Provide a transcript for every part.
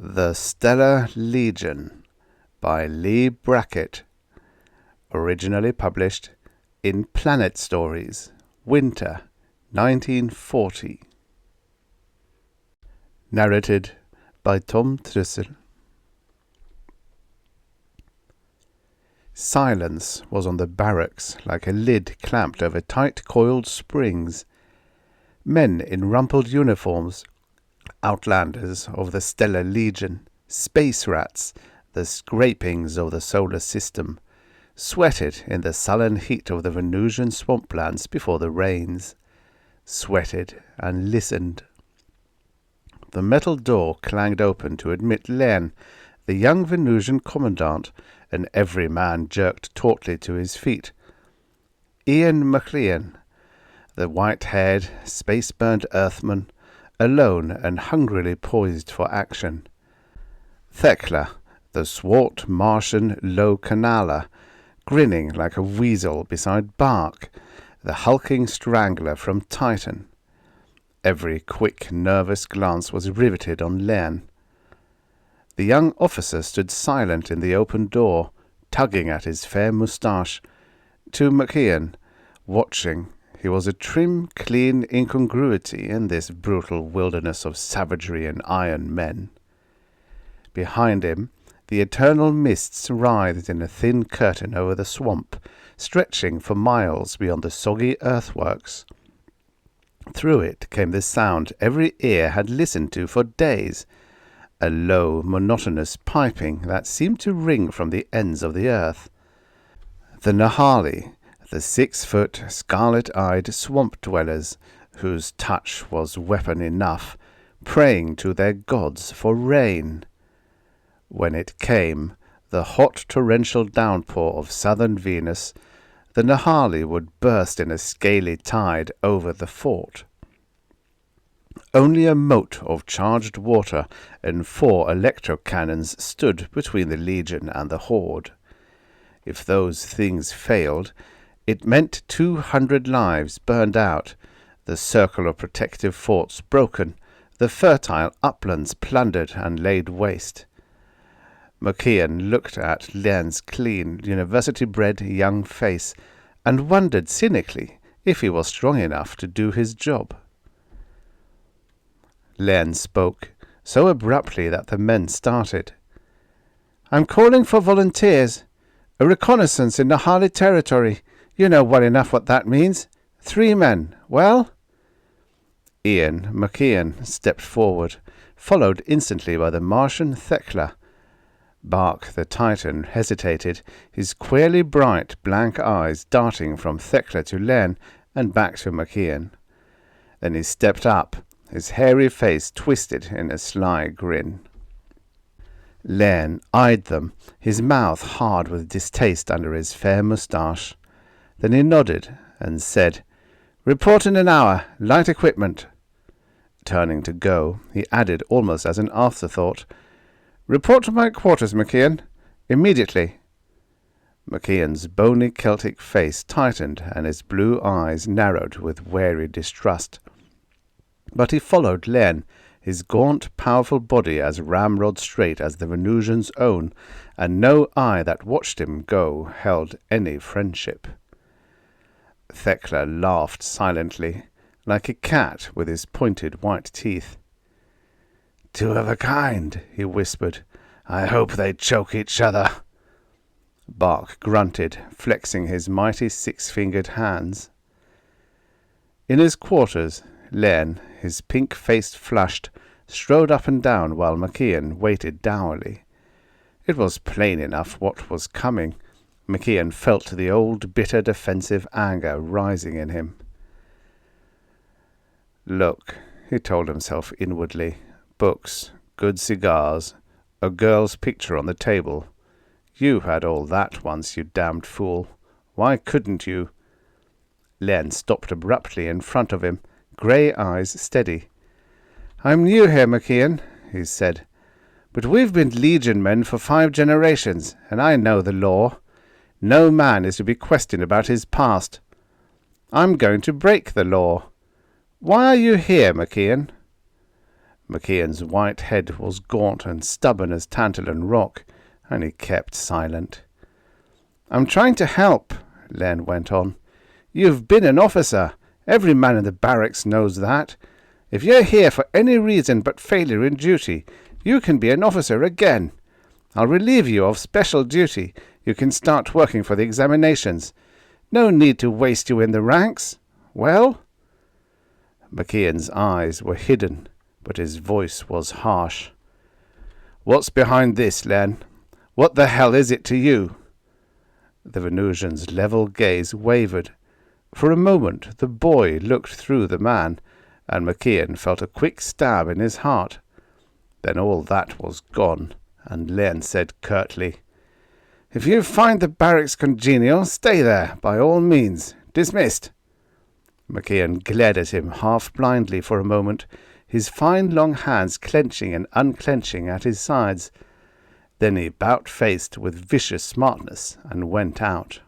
The Stellar Legion by Leigh Brackett, originally published in Planet Stories, Winter, 1940. Narrated by Tom Trussell. Silence was on the barracks like a lid clamped over tight-coiled springs. Men in rumpled uniforms, outlanders of the Stellar Legion, space rats, the scrapings of the solar system, sweated in the sullen heat of the Venusian swamplands before the rains, sweated and listened. The metal door clanged open to admit Len, the young Venusian commandant, and every man jerked tautly to his feet. Ian McLean, the white-haired, space-burned earthman, alone and hungrily poised for action. Thekla, the swart Martian low-canaler, grinning like a weasel beside Bark, the hulking strangler from Titan. Every quick, nervous glance was riveted on Len. The young officer stood silent in the open door, tugging at his fair moustache. To McKeon, watching, he was a trim, clean incongruity in this brutal wilderness of savagery and iron men. Behind him, the eternal mists writhed in a thin curtain over the swamp, stretching for miles beyond the soggy earthworks. Through it came the sound every ear had listened to for days, a low, monotonous piping that seemed to ring from the ends of the earth. The Nahali, the 6-foot, scarlet-eyed swamp-dwellers, whose touch was weapon enough, praying to their gods for rain. When it came, the hot torrential downpour of southern Venus, the Nahali would burst in a scaly tide over the fort. Only a moat of charged water and 4 electro-cannons stood between the Legion and the Horde. If those things failed, it meant 200 lives burned out, the circle of protective forts broken, the fertile uplands plundered and laid waste. McKeon looked at Len's clean, university-bred young face and wondered cynically if he was strong enough to do his job. Len spoke, so abruptly that the men started. "I'm calling for volunteers. A reconnaissance in Nahali territory. You know well enough what that means. 3 men. Well?" Ian McKeon stepped forward, followed instantly by the Martian Thekla. Bark the Titan hesitated, his queerly bright blank eyes darting from Thekla to Len and back to McKeon. Then he stepped up, his hairy face twisted in a sly grin. Len eyed them, his mouth hard with distaste under his fair moustache. Then he nodded and said, "Report in an hour. Light equipment." Turning to go, he added almost as an afterthought, "Report to my quarters, McKeon. Immediately." McKeon's bony Celtic face tightened and his blue eyes narrowed with wary distrust. But he followed Len, his gaunt, powerful body as ramrod straight as the Venusian's own, and no eye that watched him go held any friendship. Thekla laughed silently, like a cat with his pointed white teeth. "Two of a kind," he whispered. "I hope they choke each other." Bark grunted, flexing his mighty 6-fingered hands. In his quarters, Len, his pink face flushed, strode up and down while McKeon waited dourly. It was plain enough what was coming. McKeon felt the old bitter defensive anger rising in him. "Look," he told himself inwardly, "books, good cigars, a girl's picture on the table. You had all that once, you damned fool. Why couldn't you?" Len stopped abruptly in front of him, grey eyes steady. "I'm new here, McKeon," he said, "but we've been Legion men for 5 generations, and I know the law. No man is to be questioned about his past. I'm going to break the law. Why are you here, McKeon?" McKeon's white head was gaunt and stubborn as tantalum rock, and he kept silent. "I'm trying to help," Len went on. "You've been an officer. Every man in the barracks knows that. If you're here for any reason but failure in duty, you can be an officer again. I'll relieve you of special duty. You can start working for the examinations. No need to waste you in the ranks. Well?" McKeon's eyes were hidden, but his voice was harsh. "What's behind this, Len? What the hell is it to you?" The Venusian's level gaze wavered. For a moment the boy looked through the man, and McKeon felt a quick stab in his heart. Then all that was gone, and Len said curtly, "If you find the barracks congenial, stay there, by all means. Dismissed." McKeon glared at him half-blindly for a moment, his fine long hands clenching and unclenching at his sides. Then he about-faced with vicious smartness and went out.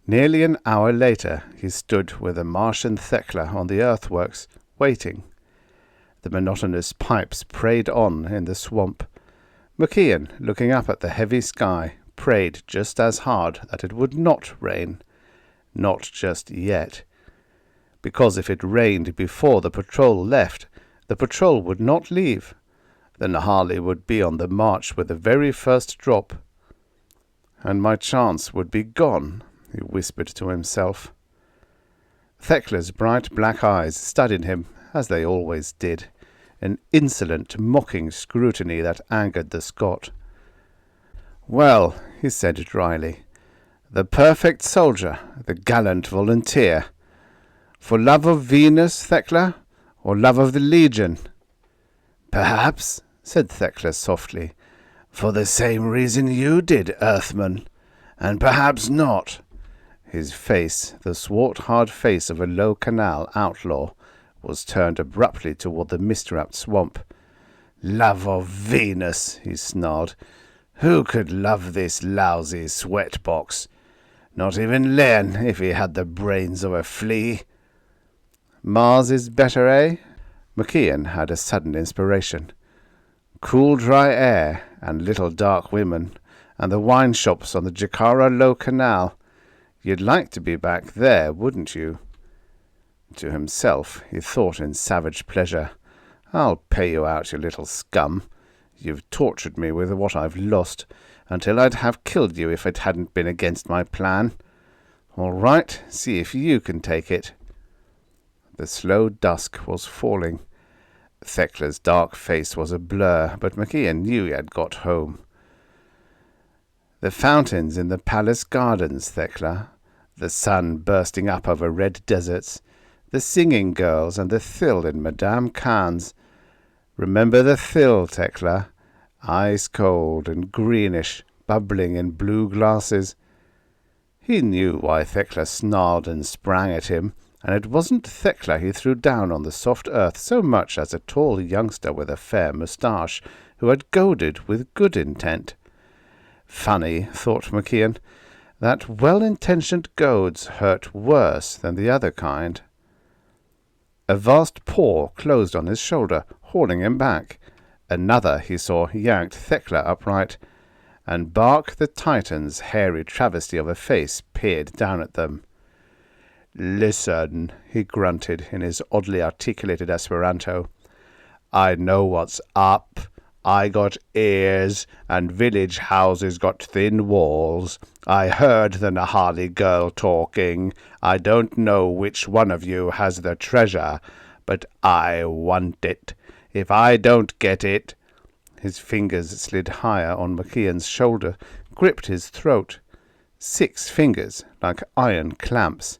Nearly an hour later he stood with the Martian Thekla on the earthworks, waiting. The monotonous pipes prayed on in the swamp. McKeon, looking up at the heavy sky, prayed just as hard that it would not rain. Not just yet. Because if it rained before the patrol left, the patrol would not leave. Then Harley would be on the march with the very first drop. And my chance would be gone, he whispered to himself. Thekla's bright black eyes studied him, as they always did, an insolent, mocking scrutiny that angered the Scot. "Well," he said dryly, "the perfect soldier, the gallant volunteer. For love of Venus, Thekla, or love of the Legion?" "Perhaps," said Thekla softly, "for the same reason you did, Earthman, and perhaps not." His face, the swart-hard face of a low canal outlaw, was turned abruptly toward the mist-wrapped swamp. "Love of Venus," he snarled. "Who could love this lousy sweatbox? Not even Len, if he had the brains of a flea." "Mars is better, eh?" McKeon had a sudden inspiration. "Cool, dry air, and little dark women, and the wine shops on the Jakara Low Canal. You'd like to be back there, wouldn't you?" To himself he thought in savage pleasure, "I'll pay you out, you little scum. You've tortured me with what I've lost, until I'd have killed you if it hadn't been against my plan. All right, see if you can take it." The slow dusk was falling. Thekla's dark face was a blur, but McKeon knew he had got home. "The fountains in the palace gardens, Thekla, the sun bursting up over red deserts, the singing girls and the thill in Madame Khan's. Remember the thill, Thekla, ice cold and greenish, bubbling in blue glasses." He knew why Thekla snarled and sprang at him, and it wasn't Thekla he threw down on the soft earth so much as a tall youngster with a fair moustache, who had goaded with good intent. Funny, thought McKeon, that well-intentioned goads hurt worse than the other kind. A vast paw closed on his shoulder, hauling him back. Another, he saw, yanked Thekla upright, and Bark the Titan's hairy travesty of a face peered down at them. "Listen," he grunted in his oddly articulated Esperanto. "I know what's up. I got ears, and village houses got thin walls. I heard the Nahali girl talking. I don't know which one of you has the treasure, but I want it. If I don't get it—" His fingers slid higher on McKeon's shoulder, gripped his throat. 6 fingers, like iron clamps.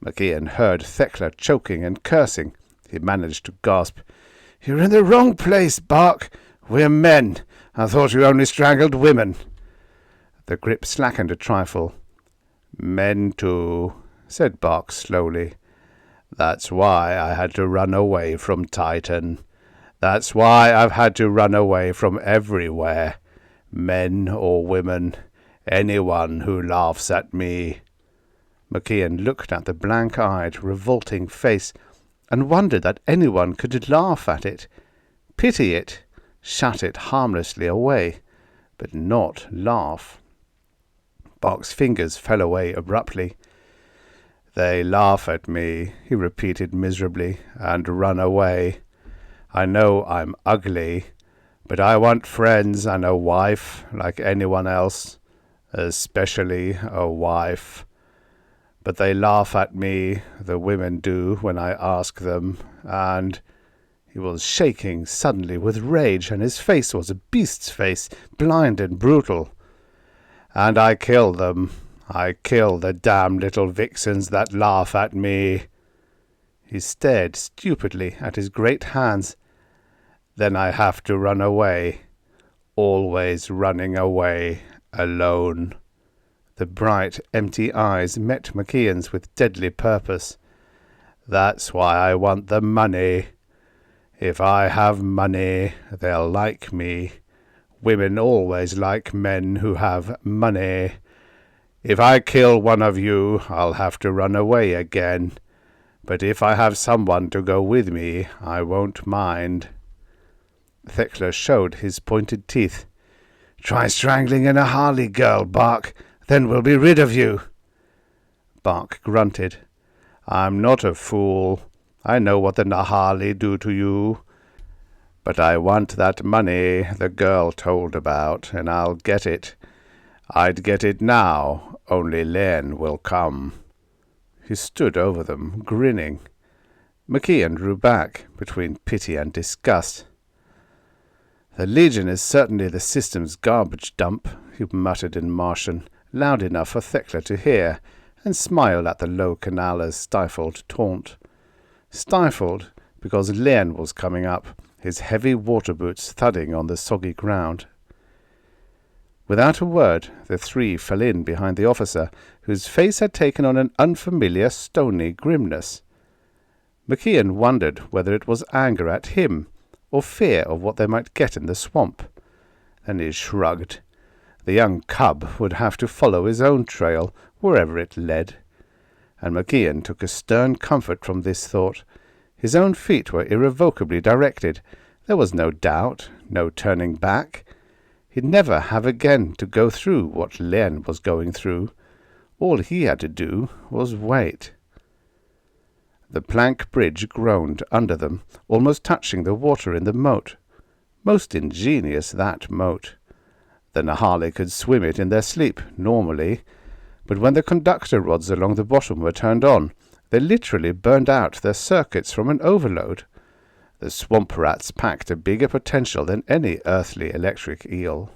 McKeon heard Thekla choking and cursing. He managed to gasp, "You're in the wrong place, Bark. We're men. I thought you only strangled women." The grip slackened a trifle. "Men too," said Bark slowly. "That's why I had to run away from Titan. That's why I've had to run away from everywhere. Men or women. Anyone who laughs at me." McKeon looked at the blank-eyed, revolting face. and wondered that anyone could laugh at it, pity it, shut it harmlessly away, but not laugh. Bach's fingers fell away abruptly. "They laugh at me," he repeated miserably, "and run away. I know I'm ugly, but I want friends and a wife like anyone else, especially a wife. But they laugh at me, the women do, when I ask them, and—" He was shaking suddenly with rage, and his face was a beast's face, blind and brutal. "And I kill them. I kill the damn little vixens that laugh at me." He stared stupidly at his great hands. "Then I have to run away. Always running away, alone." The bright, empty eyes met McKeon's with deadly purpose. "That's why I want the money. If I have money, they'll like me. Women always like men who have money. If I kill one of you, I'll have to run away again. But if I have someone to go with me, I won't mind." Thekla showed his pointed teeth. "Try strangling a Nahali girl, Bach. Then we'll be rid of you." Bach grunted. "I'm not a fool. I know what the Nahali do to you. But I want that money the girl told about, and I'll get it. I'd get it now, only Len will come." He stood over them, grinning. McKeon drew back, between pity and disgust. "The Legion is certainly the system's garbage dump," he muttered in Martian, loud enough for Thekla to hear, and smiled at the low Canalla's stifled taunt. Stifled because Len was coming up, his heavy water boots thudding on the soggy ground. Without a word, the three fell in behind the officer, whose face had taken on an unfamiliar stony grimness. McKeon wondered whether it was anger at him, or fear of what they might get in the swamp. Then he shrugged. The young cub would have to follow his own trail, wherever it led. And McKeon took a stern comfort from this thought. His own feet were irrevocably directed. There was no doubt, no turning back. He'd never have again to go through what Len was going through. All he had to do was wait. The plank bridge groaned under them, almost touching the water in the moat. Most ingenious, that moat. The Nahali could swim it in their sleep, normally, but when the conductor rods along the bottom were turned on, they literally burned out their circuits from an overload. The swamp rats packed a bigger potential than any earthly electric eel.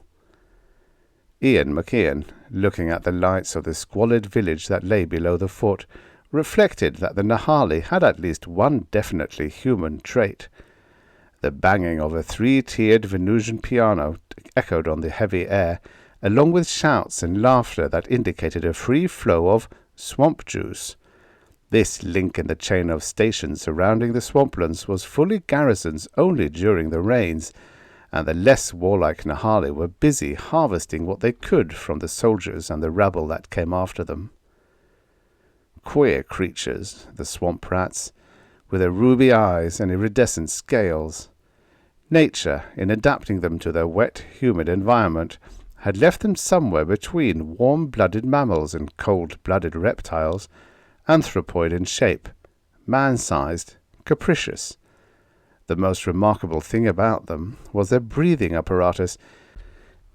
Ian McKeon, looking at the lights of the squalid village that lay below the fort, reflected that the Nahali had at least one definitely human trait. The banging of a three-tiered Venusian piano echoed on the heavy air, along with shouts and laughter that indicated a free flow of swamp juice. This link in the chain of stations surrounding the swamplands was fully garrisons only during the rains, and the less warlike Nahali were busy harvesting what they could from the soldiers and the rabble that came after them. Queer creatures, the swamp rats, with their ruby eyes and iridescent scales. Nature, in adapting them to their wet, humid environment, had left them somewhere between warm-blooded mammals and cold-blooded reptiles, anthropoid in shape, man-sized, capricious. The most remarkable thing about them was their breathing apparatus,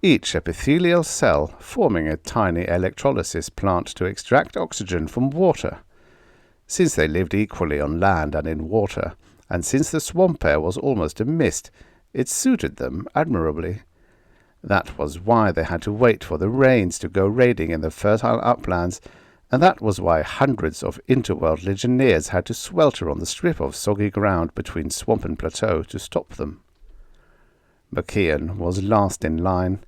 each epithelial cell forming a tiny electrolysis plant to extract oxygen from water. Since they lived equally on land and in water, and since the swamp air was almost a mist, it suited them admirably. That was why they had to wait for the rains to go raiding in the fertile uplands, and that was why hundreds of interworld legionnaires had to swelter on the strip of soggy ground between swamp and plateau to stop them. McKeon was last in line.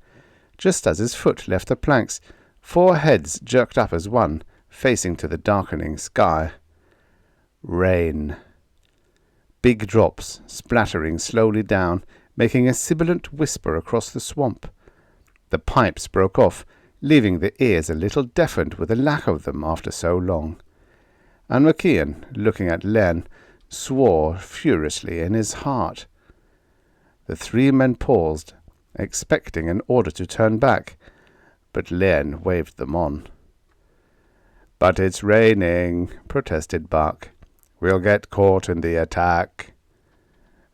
Just as his foot left the planks, 4 heads jerked up as one, facing to the darkening sky. Rain. Big drops, splattering slowly down, making a sibilant whisper across the swamp. The pipes broke off, leaving the ears a little deafened with the lack of them after so long. And McKeon, looking at Len, swore furiously in his heart. The three men paused, expecting an order to turn back, but Leigh waved them on. "But it's raining," protested Buck. "We'll get caught in the attack."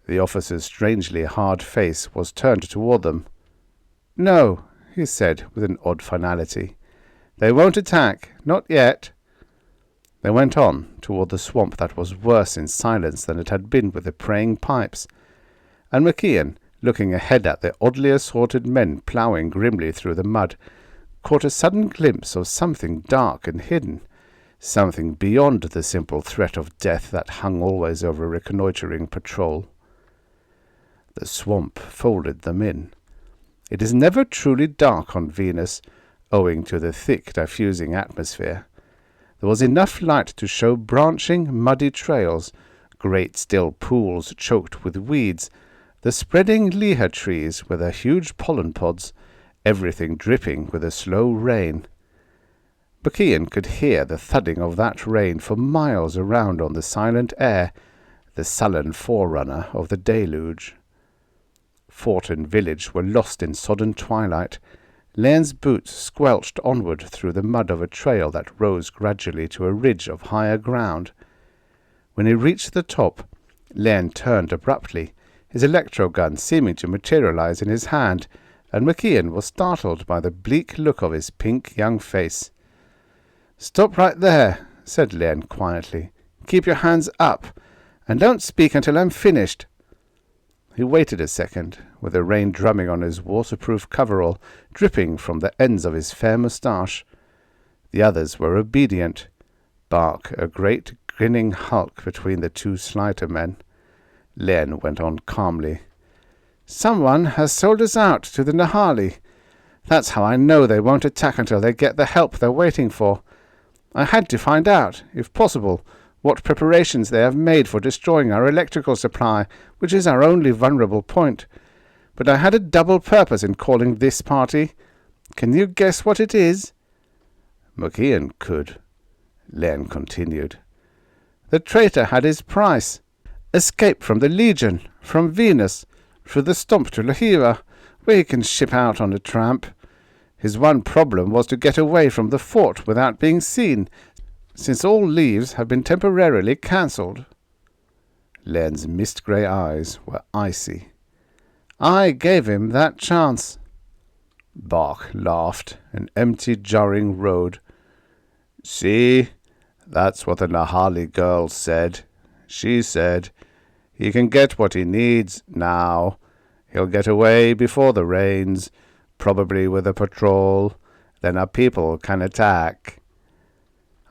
The officer's strangely hard face was turned toward them. "No," he said with an odd finality. "They won't attack. Not yet." They went on toward the swamp that was worse in silence than it had been with the praying pipes, and MacIan, looking ahead at the oddly assorted men ploughing grimly through the mud, caught a sudden glimpse of something dark and hidden, something beyond the simple threat of death that hung always over a reconnoitering patrol. The swamp folded them in. It is never truly dark on Venus, owing to the thick, diffusing atmosphere. There was enough light to show branching, muddy trails, great still pools choked with weeds, the spreading leha trees with their huge pollen pods, everything dripping with a slow rain. MacIan could hear the thudding of that rain for miles around on the silent air, the sullen forerunner of the deluge. Fort and village were lost in sodden twilight. Leigh's boots squelched onward through the mud of a trail that rose gradually to a ridge of higher ground. When he reached the top, Leigh turned abruptly, his electro-gun seeming to materialize in his hand, and MacIan was startled by the bleak look of his pink young face. "Stop right there," said Leigh quietly. "Keep your hands up, and don't speak until I'm finished." He waited a second, with the rain drumming on his waterproof coverall, dripping from the ends of his fair moustache. The others were obedient. Bark, a great grinning hulk between the two slighter men. Leigh went on calmly. "Someone has sold us out to the Nahali. That's how I know they won't attack until they get the help they're waiting for. I had to find out, if possible, what preparations they have made for destroying our electrical supply, which is our only vulnerable point. But I had a double purpose in calling this party. Can you guess what it is?" MacIan could. Leigh continued. "The traitor had his price. Escape from the Legion, from Venus, through the stomp to Lahira, where he can ship out on a tramp. His one problem was to get away from the fort without being seen, since all leaves have been temporarily cancelled." Leigh's mist-grey eyes were icy. "I gave him that chance." Bach laughed, an empty, jarring road. "See, that's what the Nahali girl said. She said, he can get what he needs now. He'll get away before the rains, probably with a patrol. Then our people can attack.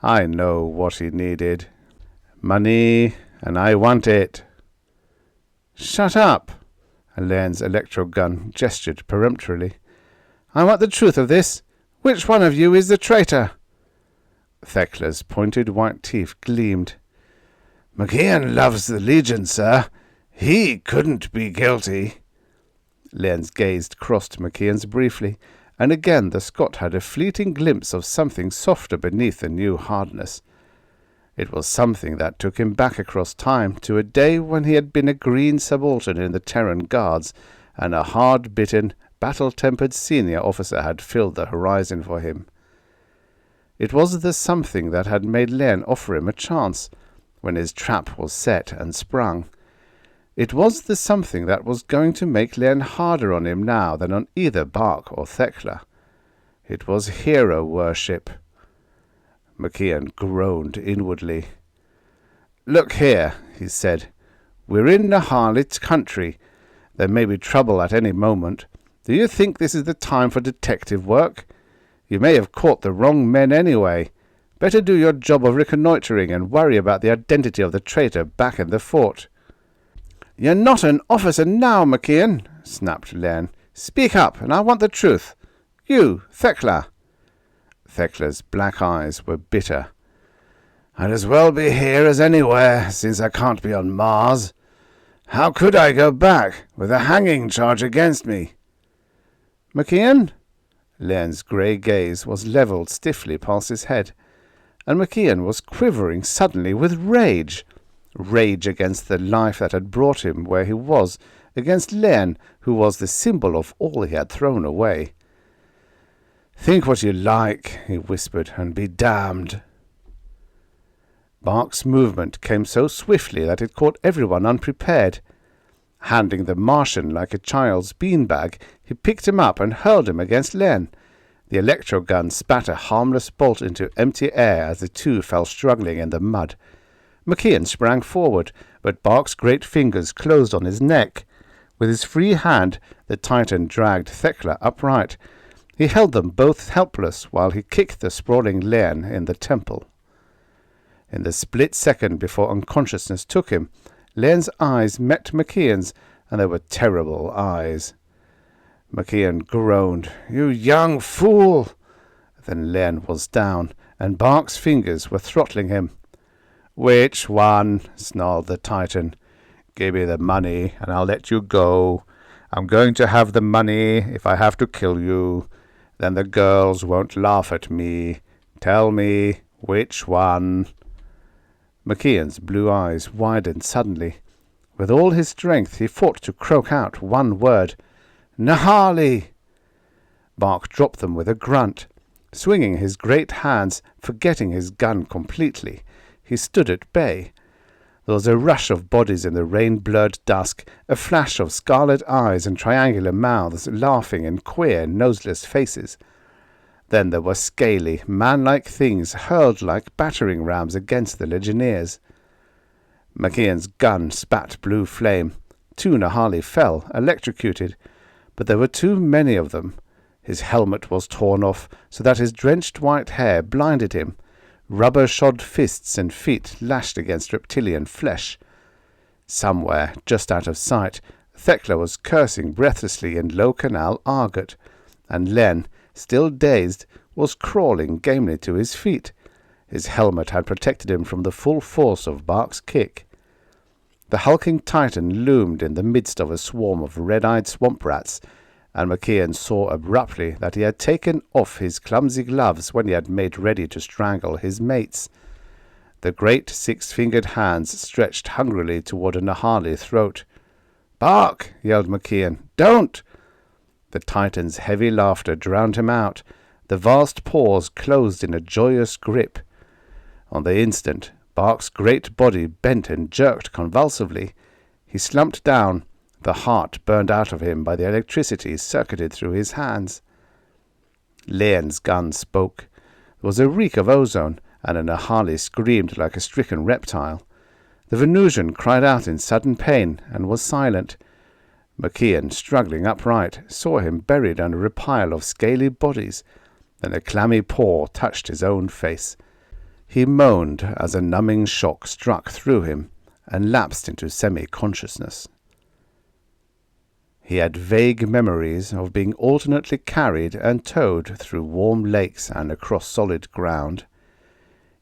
I know what he needed. Money, and I want it." "Shut up!" Leigh's electro-gun gestured peremptorily. "I want the truth of this. Which one of you is the traitor?" Thekla's pointed white teeth gleamed. "MacIan loves the Legion, sir. He couldn't be guilty." Leigh's gaze crossed MacIan's briefly, and again the Scot had a fleeting glimpse of something softer beneath the new hardness. It was something that took him back across time to a day when he had been a green subaltern in the Terran Guards, and a hard-bitten, battle-tempered senior officer had filled the horizon for him. It was the something that had made Leigh offer him a chance, when his trap was set and sprung. It was the something that was going to make Leigh harder on him now than on either Bark or Thekla. It was hero worship. MacIan groaned inwardly. "Look here," he said. "We're in Nahali country. There may be trouble at any moment. Do you think this is the time for detective work? You may have caught the wrong men anyway. Better do your job of reconnoitering and worry about the identity of the traitor back in the fort." "You're not an officer now, MacIan," snapped Leigh. "Speak up, and I want the truth. You, Thekla." Thekla's black eyes were bitter. "I'd as well be here as anywhere, since I can't be on Mars. How could I go back, with a hanging charge against me?" "MacIan?" Leigh's grey gaze was levelled stiffly past his head, and MacIan was quivering suddenly with rage. Rage against the life that had brought him where he was, against Len, who was the symbol of all he had thrown away. "Think what you like," he whispered, "and be damned." Bark's movement came so swiftly that it caught everyone unprepared. Handling the Martian like a child's beanbag, he picked him up and hurled him against Len. The electro gun spat a harmless bolt into empty air as the two fell struggling in the mud. McKeon sprang forward, but Bark's great fingers closed on his neck. With his free hand, the Titan dragged Thekla upright. He held them both helpless while he kicked the sprawling Len in the temple. In the split second before unconsciousness took him, Len's eyes met McKeon's, and they were terrible eyes. McKeon groaned, "You young fool!" Then Len was down, and Bark's fingers were throttling him. "Which one?" snarled the Titan. "Give me the money, and I'll let you go. I'm going to have the money if I have to kill you. Then the girls won't laugh at me. Tell me, which one?" McKeon's blue eyes widened suddenly. With all his strength he fought to croak out one word. "Nahali!" Bark dropped them with a grunt. Swinging his great hands, forgetting his gun completely, he stood at bay. There was a rush of bodies in the rain-blurred dusk, a flash of scarlet eyes and triangular mouths laughing in queer, noseless faces. Then there were scaly, man-like things hurled like battering rams against the legionnaires. McKeon's gun spat blue flame. 2 Nahali fell, electrocuted, but there were too many of them. His helmet was torn off, so that his drenched white hair blinded him. Rubber-shod fists and feet lashed against reptilian flesh. Somewhere, just out of sight, Thekla was cursing breathlessly in Low Canal argot, and Len, still dazed, was crawling gamely to his feet. His helmet had protected him from the full force of Bark's kick. The hulking Titan loomed in the midst of a swarm of red-eyed swamp rats, and McKeon saw abruptly that he had taken off his clumsy gloves when he had made ready to strangle his mates. The great six-fingered hands stretched hungrily toward a Nahali throat. "Bark!" yelled McKeon. "Don't!" The Titan's heavy laughter drowned him out. The vast paws closed in a joyous grip. On the instant, Bark's great body bent and jerked convulsively. He slumped down, the heart burned out of him by the electricity circuited through his hands. Len's gun spoke. There was a reek of ozone, and a Nahali screamed like a stricken reptile. The Venusian cried out in sudden pain and was silent. McKeon, struggling upright, saw him buried under a pile of scaly bodies. Then a clammy paw touched his own face. He moaned as a numbing shock struck through him and lapsed into semi-consciousness. He had vague memories of being alternately carried and towed through warm lakes and across solid ground.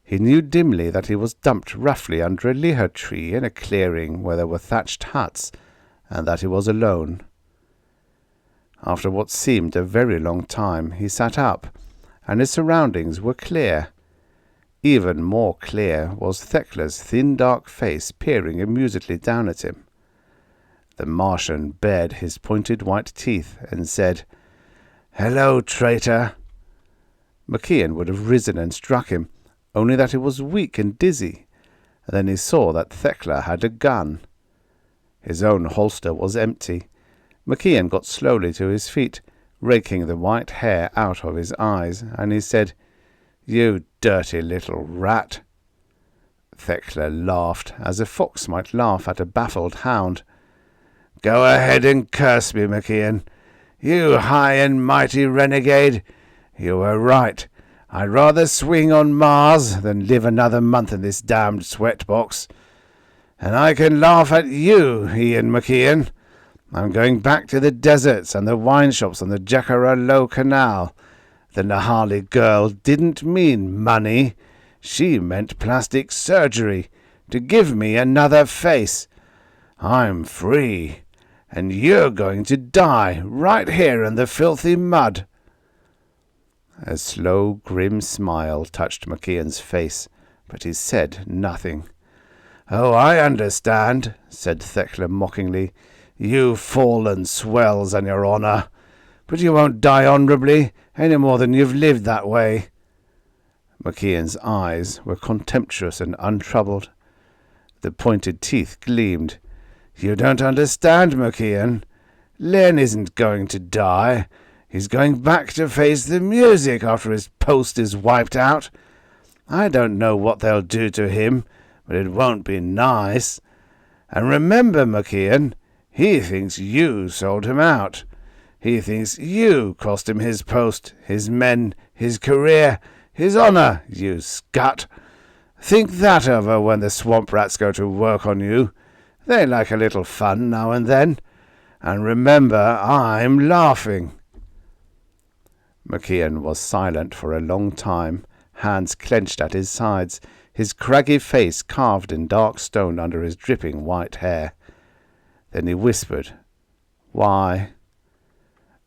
He knew dimly that he was dumped roughly under a liha tree in a clearing where there were thatched huts, and that he was alone. After what seemed a very long time, he sat up, and his surroundings were clear. Even more clear was Thekla's thin dark face peering amusedly down at him. The Martian bared his pointed white teeth and said, "Hello, traitor." McKeon would have risen and struck him, only that he was weak and dizzy, and then he saw that Thekla had a gun. His own holster was empty. McKeon got slowly to his feet, raking the white hair out of his eyes, and he said, "You dirty little rat." Thekla laughed, as a fox might laugh at a baffled hound. "Go ahead and curse me, McKeon. You high and mighty renegade. You were right. I'd rather swing on Mars than live another month in this damned sweatbox. And I can laugh at you, Ian McKeon. I'm going back to the deserts and the wine shops on the Jacarra Low Canal. The Nahali girl didn't mean money. She meant plastic surgery, to give me another face. I'm free, and you're going to die right here in the filthy mud." A slow, grim smile touched McKeon's face, but he said nothing. "Oh, I understand," said Thekla mockingly. "You fallen swells on your honour. But you won't die honourably any more than you've lived that way." MacIan's eyes were contemptuous and untroubled. The pointed teeth gleamed. "You don't understand, MacIan. Len isn't going to die. He's going back to face the music after his post is wiped out. I don't know what they'll do to him, but it won't be nice. And remember, MacIan, he thinks you sold him out. He thinks you cost him his post, his men, his career, his honour, you scut. Think that over when the swamp rats go to work on you. They like a little fun now and then. And remember, I'm laughing." MacIan was silent for a long time, hands clenched at his sides, his craggy face carved in dark stone under his dripping white hair. Then he whispered, "Why?"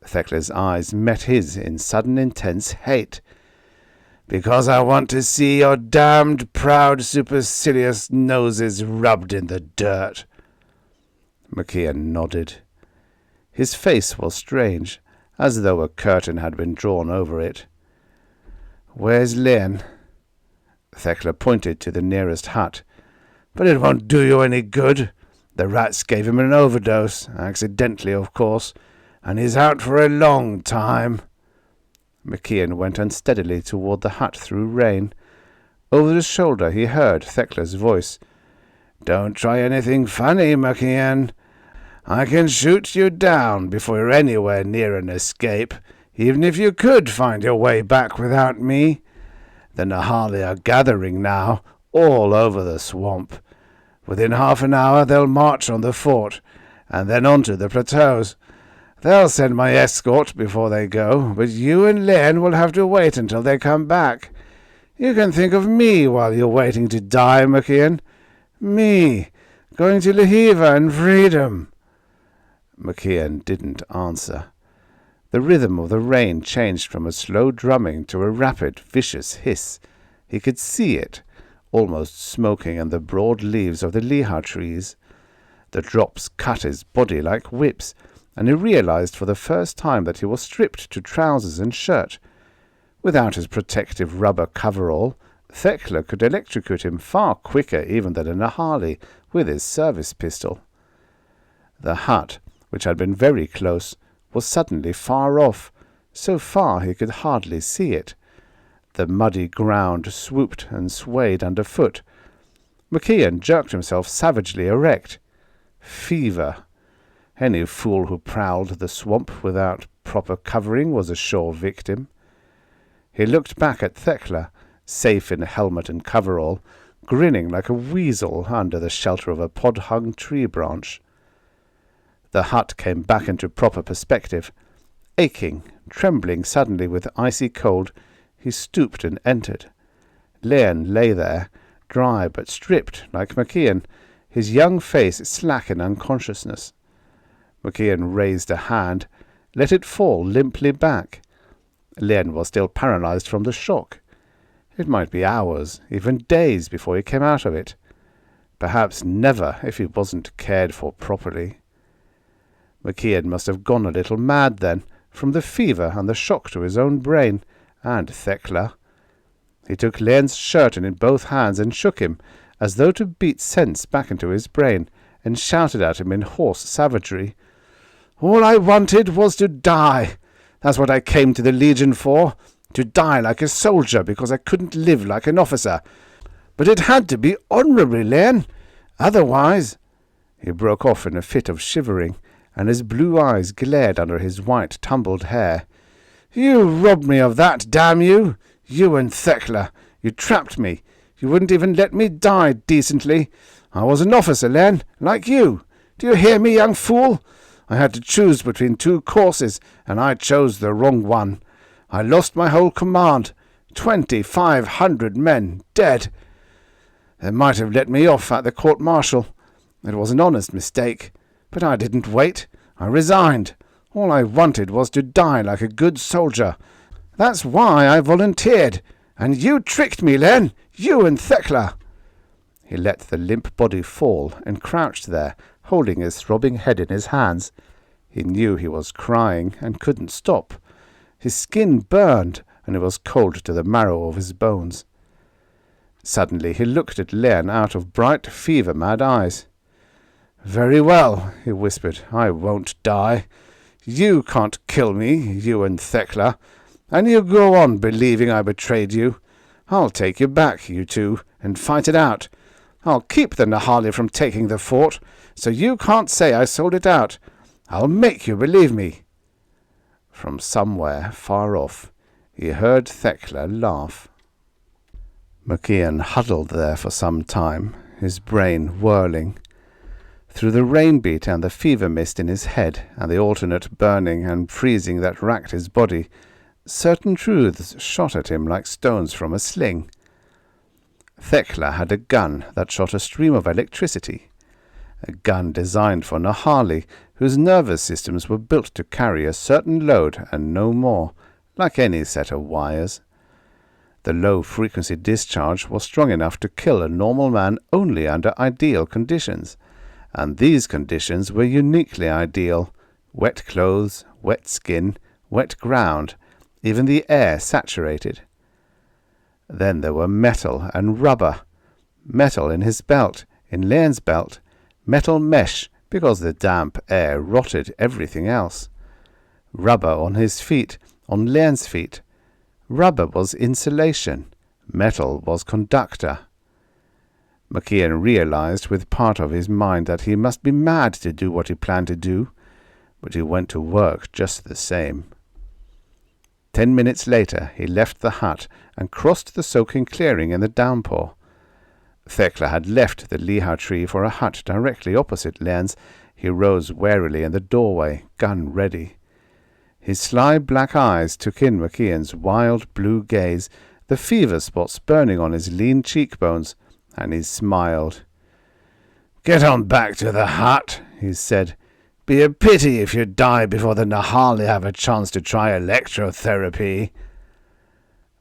Thekla's eyes met his in sudden intense hate. "Because I want to see your damned proud supercilious noses rubbed in the dirt." MacIan nodded. His face was strange, as though a curtain had been drawn over it. "Where's Len?" Thekla pointed to the nearest hut. "But it won't do you any good. The rats gave him an overdose, accidentally, of course, and he's out for a long time." MacIan went unsteadily toward the hut through rain. Over his shoulder he heard Thekla's voice. "Don't try anything funny, MacIan. I can shoot you down before you're anywhere near an escape, even if you could find your way back without me. The Nahali are gathering now, all over the swamp. Within half an hour they'll march on the fort, and then on to the plateaus. They'll send my escort before they go, but you and Len will have to wait until they come back. You can think of me while you're waiting to die, MacIan. Me, going to Lehiva and freedom." MacIan didn't answer. The rhythm of the rain changed from a slow drumming to a rapid, vicious hiss. He could see it, almost smoking in the broad leaves of the liha trees. The drops cut his body like whips, and he realized for the first time that he was stripped to trousers and shirt. Without his protective rubber coverall, Thekla could electrocute him far quicker even than a Nahali with his service pistol. The hut, which had been very close, was suddenly far off, so far he could hardly see it. The muddy ground swooped and swayed underfoot. MacIan jerked himself savagely erect. Fever. Any fool who prowled the swamp without proper covering was a sure victim. He looked back at Thekla, safe in helmet and coverall, grinning like a weasel under the shelter of a pod-hung tree branch. The hut came back into proper perspective. Aching, trembling suddenly with icy cold, he stooped and entered. Len lay there, dry but stripped like MacIan, his young face slack in unconsciousness. MacIan raised a hand, let it fall limply back. Len was still paralyzed from the shock. It might be hours, even days, before he came out of it. Perhaps never, if he wasn't cared for properly. MacIan must have gone a little mad then, from the fever and the shock to his own brain, and Thekla. He took Len's shirt in both hands and shook him, as though to beat sense back into his brain, and shouted at him in hoarse savagery. "All I wanted was to die. That's what I came to the Legion for, to die like a soldier because I couldn't live like an officer. But it had to be honourably, Len. Otherwise—" He broke off in a fit of shivering, and his blue eyes glared under his white tumbled hair. "You robbed me of that, damn you! You and Thekla. You trapped me. You wouldn't even let me die decently. I was an officer, Len, like you. Do you hear me, young fool? I had to choose between two courses, and I chose the wrong one. I lost my whole command. 2,500 men dead. They might have let me off at the court-martial. It was an honest mistake. But I didn't wait. I resigned. All I wanted was to die like a good soldier. That's why I volunteered. And you tricked me, Len. You and Thekla." He let the limp body fall and crouched there, holding his throbbing head in his hands. He knew he was crying and couldn't stop. His skin burned, and it was cold to the marrow of his bones. Suddenly he looked at Len out of bright, fever-mad eyes. "Very well," he whispered. "I won't die. You can't kill me, you and Thekla, and you go on believing I betrayed you. I'll take you back, you two, and fight it out. I'll keep the Nahali from taking the fort, so you can't say I sold it out. I'll make you believe me." From somewhere far off, he heard Thekla laugh. McKeon huddled there for some time, his brain whirling. Through the rain beat and the fever mist in his head, and the alternate burning and freezing that racked his body, certain truths shot at him like stones from a sling. Thekla had a gun that shot a stream of electricity, a gun designed for Nahali, whose nervous systems were built to carry a certain load and no more, like any set of wires. The low-frequency discharge was strong enough to kill a normal man only under ideal conditions, and these conditions were uniquely ideal: wet clothes, wet skin, wet ground, even the air saturated. Then there were metal and rubber. Metal in his belt, in Len's belt, metal mesh because the damp air rotted everything else. Rubber on his feet, on Len's feet. Rubber was insulation, metal was conductor. McKeon realized with part of his mind that he must be mad to do what he planned to do, but he went to work just the same. 10 minutes later he left the hut and crossed the soaking clearing in the downpour. Thekla had left the liha tree for a hut directly opposite Len's. He rose warily in the doorway, gun ready. His sly black eyes took in McKeon's wild blue gaze, the fever spots burning on his lean cheekbones, and he smiled. "Get on back to the hut," he said. "Be a pity if you die before the Nahali have a chance to try electrotherapy."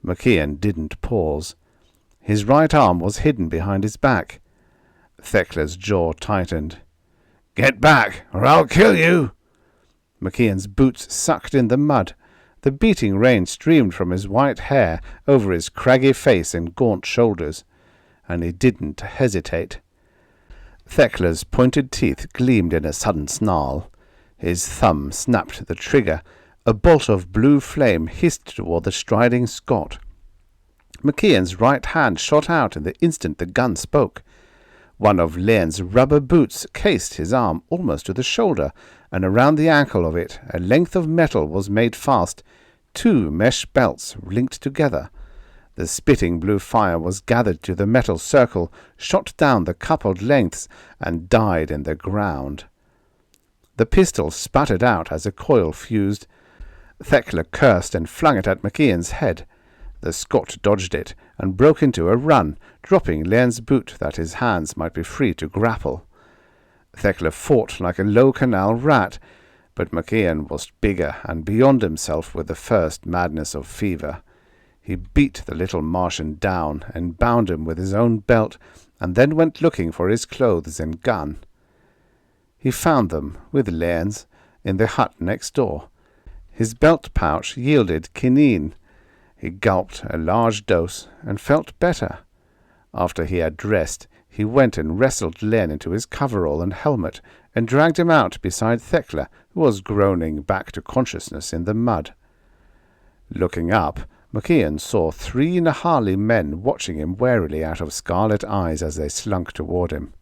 McKeon didn't pause. His right arm was hidden behind his back. Thekla's jaw tightened. "Get back, or I'll kill you!" McKeon's boots sucked in the mud. The beating rain streamed from his white hair over his craggy face and gaunt shoulders, and he didn't hesitate. Thekla's pointed teeth gleamed in a sudden snarl. His thumb snapped the trigger. A bolt of blue flame hissed toward the striding Scot. McKeon's right hand shot out in the instant the gun spoke. One of Len's rubber boots cased his arm almost to the shoulder, and around the ankle of it a length of metal was made fast, 2 mesh belts linked together. The spitting blue fire was gathered to the metal circle, shot down the coupled lengths, and died in the ground. The pistol sputtered out as a coil fused. Thekla cursed and flung it at McKeon's head. The Scot dodged it and broke into a run, dropping Len's boot that his hands might be free to grapple. Thekla fought like a low-canal rat, but McKeon was bigger and beyond himself with the first madness of fever. He beat the little Martian down and bound him with his own belt, and then went looking for his clothes and gun. He found them, with Len's, in the hut next door. His belt pouch yielded quinine. He gulped a large dose and felt better. After he had dressed, he went and wrestled Len into his coverall and helmet and dragged him out beside Thekla, who was groaning back to consciousness in the mud. Looking up, McKeon saw 3 Nahali men watching him warily out of scarlet eyes as they slunk toward him.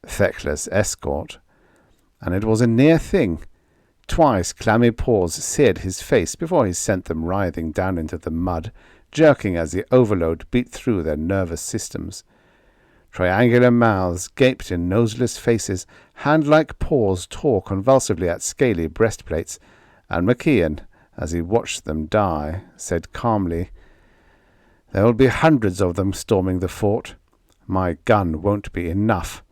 Thekla's escort. And it was a near thing. Twice clammy paws seared his face before he sent them writhing down into the mud, jerking as the overload beat through their nervous systems. Triangular mouths gaped in noseless faces, hand-like paws tore convulsively at scaly breastplates, and McKeon, as he watched them die, said calmly, "There will be hundreds of them storming the fort. My gun won't be enough,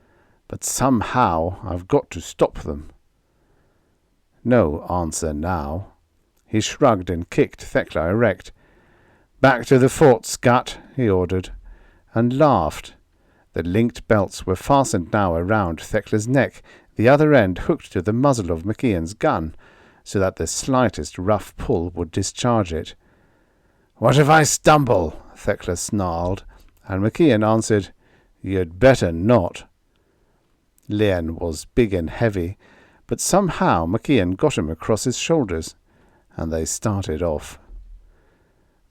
but somehow I've got to stop them." No answer now. He shrugged and kicked Thekla erect. "Back to the fort, scut," he ordered, and laughed. The linked belts were fastened now around Thekla's neck, the other end hooked to the muzzle of MacIan's gun, so that the slightest rough pull would discharge it. "What if I stumble?" Thekla snarled, and MacIan answered, "You'd better not." Leigh was big and heavy, but somehow MacIan got him across his shoulders, and they started off.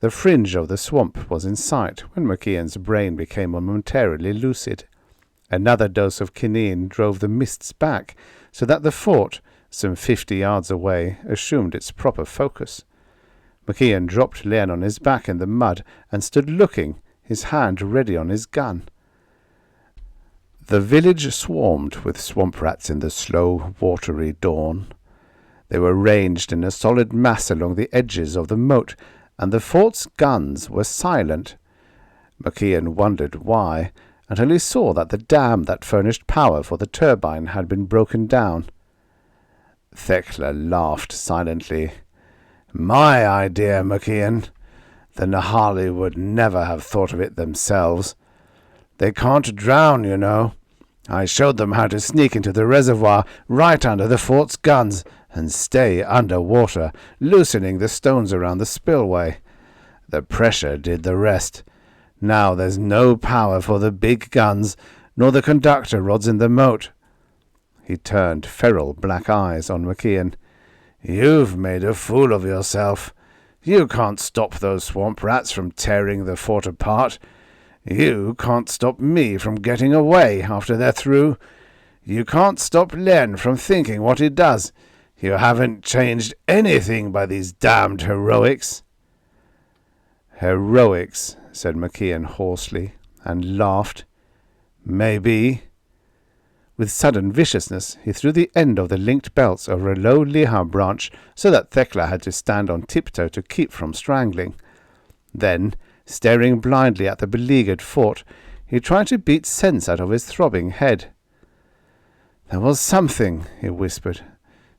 The fringe of the swamp was in sight when MacIan's brain became momentarily lucid. Another dose of quinine drove the mists back, so that the fort, some 50 yards away, assumed its proper focus. MacIan dropped Leigh on his back in the mud and stood looking, his hand ready on his gun. The village swarmed with swamp rats in the slow, watery dawn. They were ranged in a solid mass along the edges of the moat, and the fort's guns were silent. MacIan wondered why, until he saw that the dam that furnished power for the turbine had been broken down. Thekla laughed silently. "My idea, MacIan. The Nahali would never have thought of it themselves. They can't drown, you know. I showed them how to sneak into the reservoir right under the fort's guns and stay under water, loosening the stones around the spillway. The pressure did the rest. Now there's no power for the big guns, nor the conductor rods in the moat." He turned feral black eyes on MacIan. "You've made a fool of yourself. You can't stop those swamp rats from tearing the fort apart. You can't stop me from getting away after they're through. You can't stop Len from thinking what he does. You haven't changed anything by these damned heroics." "Heroics," said MacIan hoarsely, and laughed. "Maybe." With sudden viciousness, he threw the end of the linked belts over a low liha branch so that Thekla had to stand on tiptoe to keep from strangling. Then, staring blindly at the beleaguered fort, he tried to beat sense out of his throbbing head. "There was something," he whispered.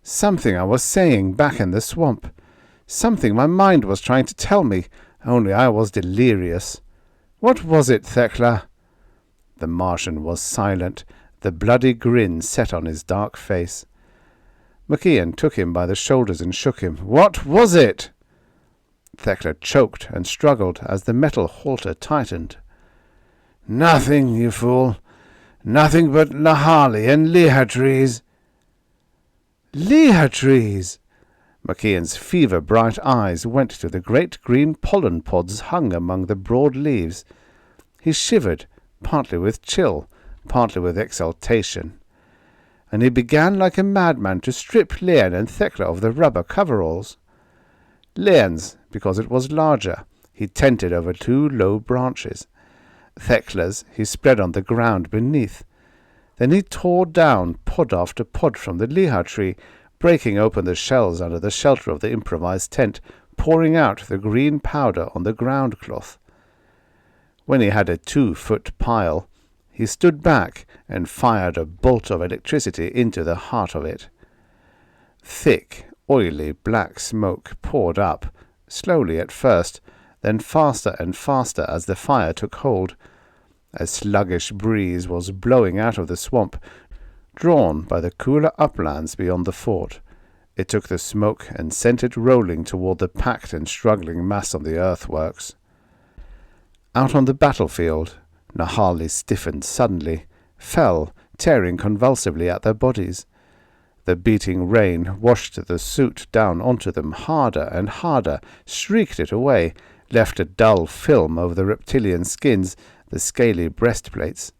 "Something I was saying back in the swamp. Something my mind was trying to tell me, only I was delirious. What was it, Thekla?" The Martian was silent, the bloody grin set on his dark face. MacIan took him by the shoulders and shook him. "What was it?" Thekla choked and struggled as the metal halter tightened. "Nothing, you fool. Nothing but Nahali and liha trees." "Liha trees!" MacIan's fever-bright eyes went to the great green pollen pods hung among the broad leaves. He shivered, partly with chill, partly with exultation, and he began like a madman to strip Leigh and Thekla of the rubber coveralls. Leigh's, because it was larger, he tented over 2 low branches. Thekla's he spread on the ground beneath. Then he tore down pod after pod from the liha tree, breaking open the shells under the shelter of the improvised tent, pouring out the green powder on the ground cloth. When he had a 2-foot pile, he stood back and fired a bolt of electricity into the heart of it. Thick, oily black smoke poured up, slowly at first, then faster and faster as the fire took hold. A sluggish breeze was blowing out of the swamp, drawn by the cooler uplands beyond the fort. It took the smoke and sent it rolling toward the packed and struggling mass on the earthworks. Out on the battlefield, Nahali stiffened suddenly, fell, tearing convulsively at their bodies. The beating rain washed the suit down onto them harder and harder, streaked it away, left a dull film over the reptilian skins, the scaly breastplates.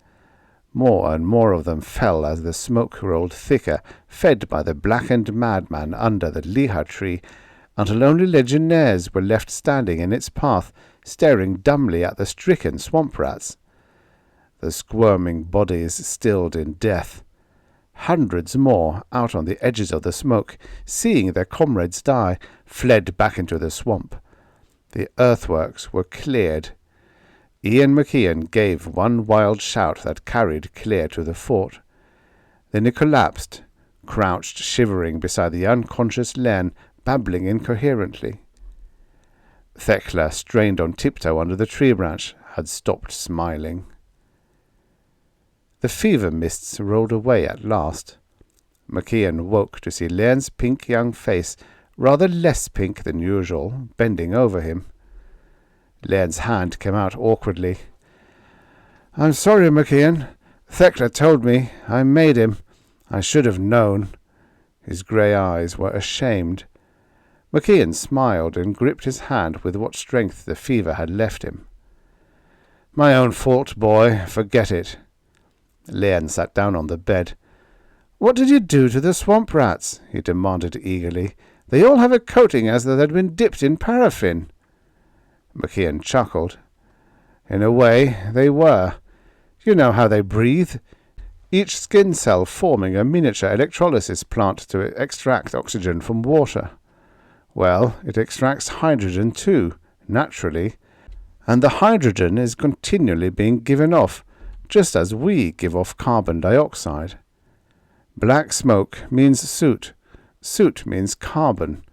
More and more of them fell as the smoke rolled thicker, fed by the blackened madman under the liha tree, until only legionnaires were left standing in its path, staring dumbly at the stricken swamp rats. The squirming bodies stilled in death. Hundreds more, out on the edges of the smoke, seeing their comrades die, fled back into the swamp. The earthworks were cleared. Ian MacIan gave one wild shout that carried clear to the fort. Then he collapsed, crouched shivering beside the unconscious Leigh, babbling incoherently. Thekla, strained on tiptoe under the tree branch, had stopped smiling. The fever mists rolled away at last. McKeon woke to see Leigh's pink young face, rather less pink than usual, bending over him. Leigh's hand came out awkwardly. "I'm sorry, McKeon. Thekla told me. I made him. I should have known." His grey eyes were ashamed. McKeon smiled and gripped his hand with what strength the fever had left him. "My own fault, boy. Forget it." Leigh sat down on the bed. "What did you do to the swamp rats?" he demanded eagerly. "They all have a coating as though they'd been dipped in paraffin." McKeon chuckled. "In a way, they were. You know how they breathe. Each skin cell forming a miniature electrolysis plant to extract oxygen from water. Well, it extracts hydrogen too, naturally, and the hydrogen is continually being given off, just as we give off carbon dioxide. Black smoke means soot. Soot means carbon.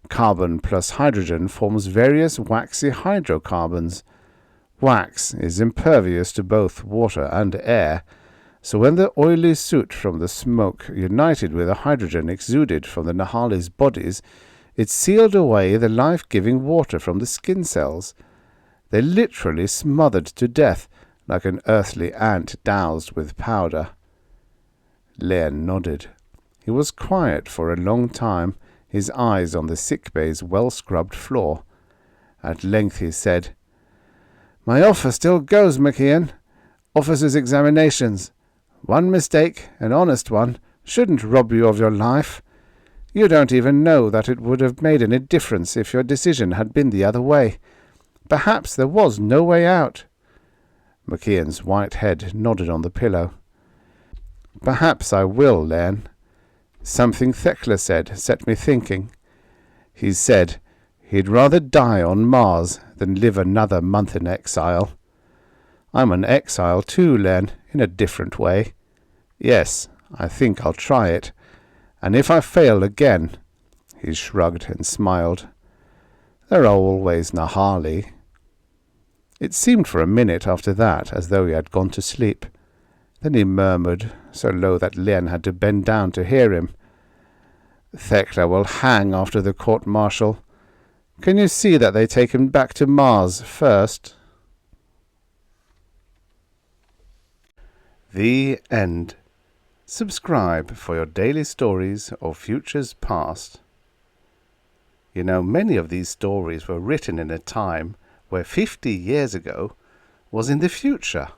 Carbon plus hydrogen forms various waxy hydrocarbons. Wax is impervious to both water and air, so when the oily soot from the smoke united with the hydrogen exuded from the Nahali's bodies, it sealed away the life-giving water from the skin cells. They literally smothered to death, like an earthly ant doused with powder." Leigh nodded. He was quiet for a long time, his eyes on the sick-bay's well-scrubbed floor. At length he said, "My offer still goes, McKeon. Officers' examinations. One mistake, an honest one, shouldn't rob you of your life. You don't even know that it would have made any difference if your decision had been the other way. Perhaps there was no way out." McKeon's white head nodded on the pillow. "Perhaps I will, Leigh. Something Thekla said set me thinking. He said he'd rather die on Mars than live another month in exile. I'm an exile too, Leigh, in a different way. Yes, I think I'll try it. And if I fail again," he shrugged and smiled, "there are always Nahali." It seemed for a minute after that as though he had gone to sleep. Then he murmured, so low that Leigh had to bend down to hear him, "Thekla will hang after the court-martial. Can you see that they take him back to Mars first?" The end. Subscribe for your daily stories of futures past. You know, many of these stories were written in a time where 50 years ago was in the future.